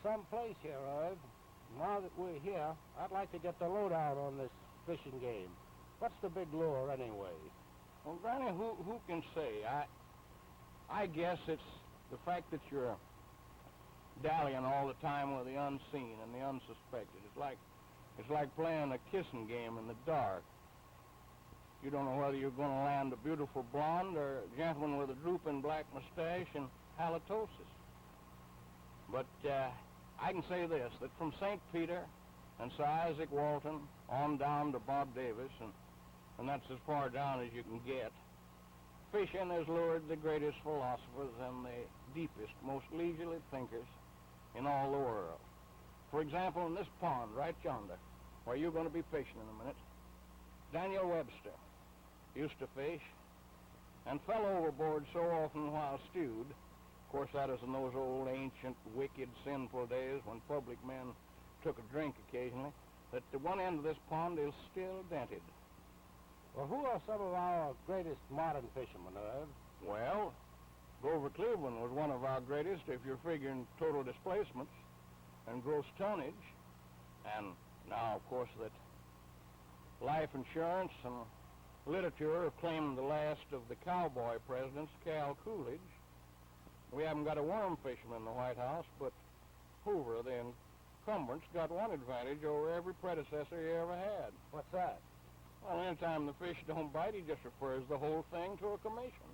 someplace here, Irv. Now that we're here, I'd like to get the lowdown on this fishing game. What's the big lure, anyway? Well, Granny, who can say? I guess it's the fact that you're dallying all the time with the unseen and the unsuspected. It's like playing a kissing game in the dark. You don't know whether you're going to land a beautiful blonde or a gentleman with a drooping black mustache and halitosis. But I can say this, that from St. Peter and Sir Isaac Walton on down to Bob Davis, and that's as far down as you can get, fishing has lured the greatest philosophers and the deepest, most leisurely thinkers in all the world. For example, in this pond right yonder, where you're going to be fishing in a minute, Daniel Webster used to fish and fell overboard so often while stewed. Of course, that is in those old ancient, wicked, sinful days when public men took a drink occasionally, that the one end of this pond is still dented. Well, who are some of our greatest modern fishermen, Irv? Well, Grover Cleveland was one of our greatest if you're figuring total displacements and gross tonnage. And now, of course, that life insurance and literature have claimed the last of the cowboy presidents, Cal Coolidge. We haven't got a worm fisherman in the White House, but Hoover, the incumbent's got one advantage over every predecessor he ever had. What's that? Well, anytime the fish don't bite, he just refers the whole thing to a commission.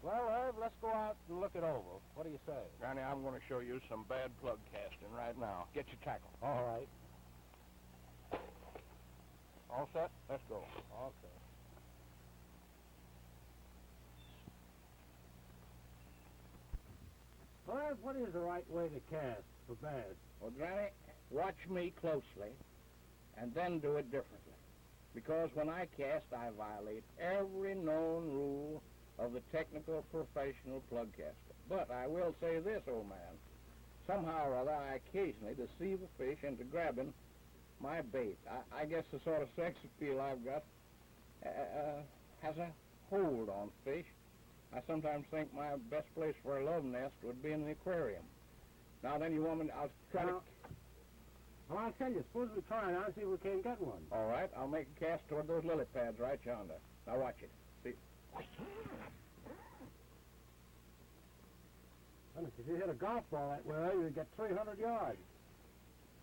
Well, Irv, let's go out and look it over. What do you say? Granny, I'm going to show you some bad plug casting right now. Get your tackle. All right. All set? Let's go. Okay. Irv, what is the right way to cast for bass? Well, Granny, watch me closely and then do it differently. Because when I cast, I violate every known rule of the technical professional plug caster. But I will say this, old man. Somehow or other, I occasionally deceive a fish into grabbing my bait. I guess the sort of sex appeal I've got has a hold on fish. I sometimes think my best place for a love nest would be in the aquarium. Now then, you want me, I'll try to... Well, I'll tell you, suppose we try it out and see if we can get one. All right, I'll make a cast toward those lily pads right yonder. Now watch it. See? Well, if you hit a golf ball that way, you'd get 300 yards.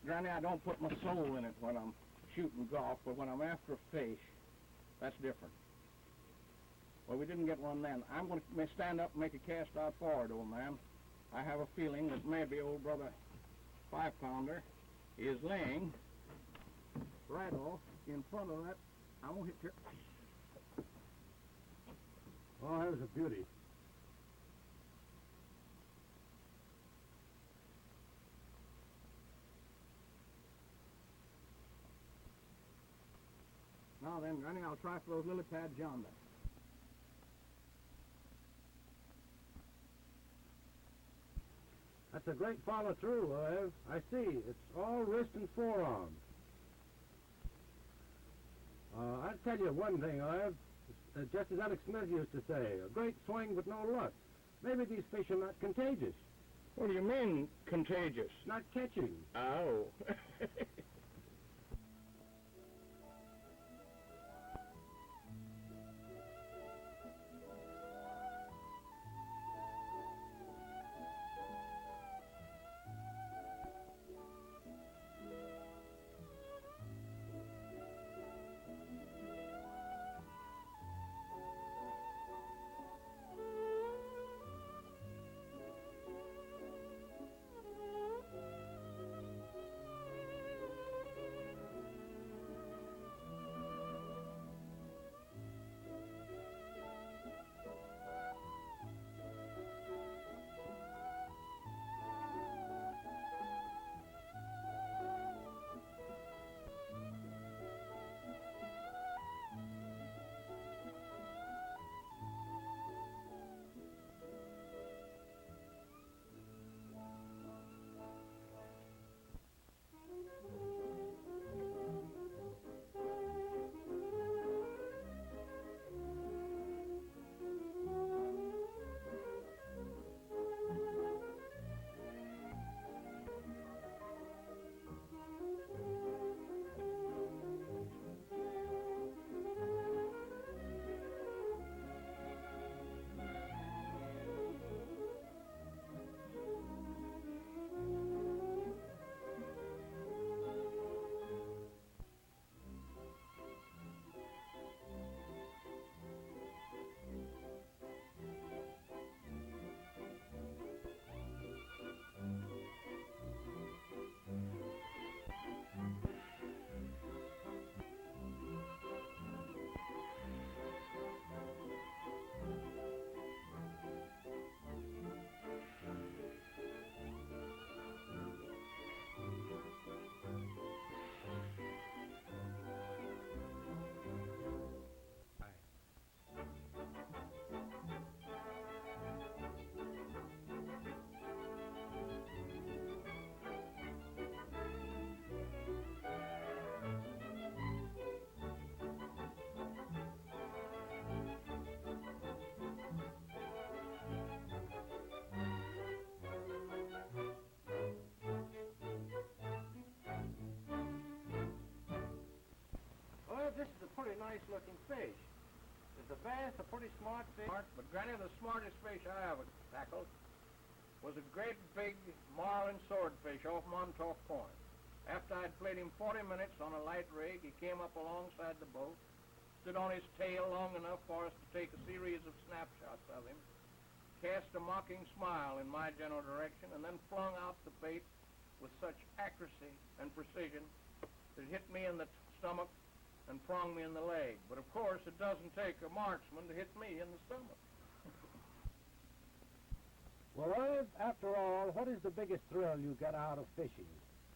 Granny, I don't put my soul in it when I'm shooting golf, but when I'm after a fish, that's different. Well, we didn't get one then. I'm going to stand up and make a cast out forward, old man. I have a feeling that maybe old brother 5-pounder is laying right off in front of that. I won't hit you. Oh, that was a beauty. Now then, Granny, I'll try for those lily pads yonder. That's a great follow-through, Irv. I see. It's all wrist and forearm. I'll tell you one thing, Irv. Just as Alex Smith used to say, a great swing but no luck. Maybe these fish are not contagious. What do you mean, contagious? Not catching. Oh. very nice-looking fish. Is the bass a pretty smart fish? But Granny, the smartest fish I ever tackled was a great big marlin swordfish off Montauk Point. After I'd played him 40 minutes on a light rig, he came up alongside the boat, stood on his tail long enough for us to take a series of snapshots of him, cast a mocking smile in my general direction, and then flung out the bait with such accuracy and precision that it hit me in the stomach and pronged me in the leg. But of course, it doesn't take a marksman to hit me in the stomach. Well, Irv, after all, what is the biggest thrill you get out of fishing?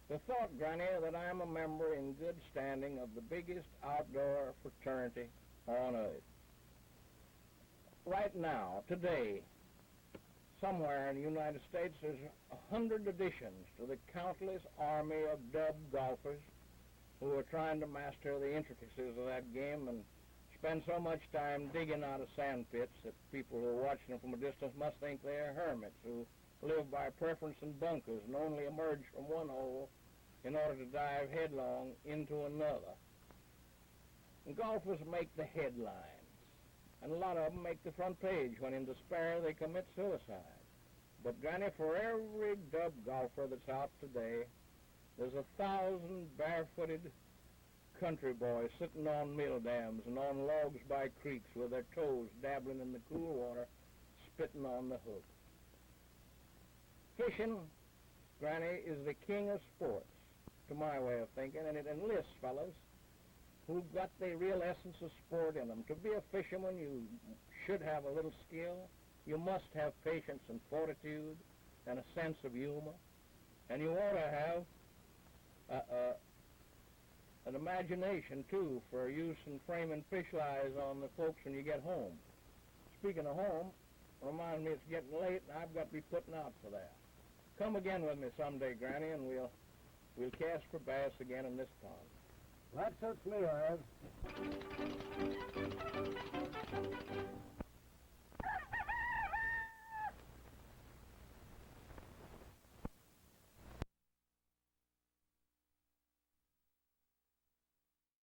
The thought, Granny, that I am a member in good standing of the biggest outdoor fraternity on earth. Right now, today, somewhere in the United States, there's 100 additions to the countless army of dub golfers who are trying to master the intricacies of that game and spend so much time digging out of sand pits that people who are watching them from a distance must think they're hermits who live by preference in bunkers and only emerge from one hole in order to dive headlong into another. And golfers make the headlines, and a lot of them make the front page when in despair they commit suicide. But Granny, for every dub golfer that's out today, there's 1,000 barefooted country boys sitting on mill dams and on logs by creeks with their toes dabbling in the cool water, spitting on the hook. Fishing, Granny, is the king of sports, to my way of thinking, and it enlists fellas who've got the real essence of sport in them. To be a fisherman, you should have a little skill. You must have patience and fortitude and a sense of humor, and you ought to have an imagination, too, for use in framing fish lies on the folks when you get home. Speaking of home, remind me it's getting late, and I've got to be putting out for that. Come again with me someday, Granny, and we'll cast for bass again in this pond. That suits me, Irv.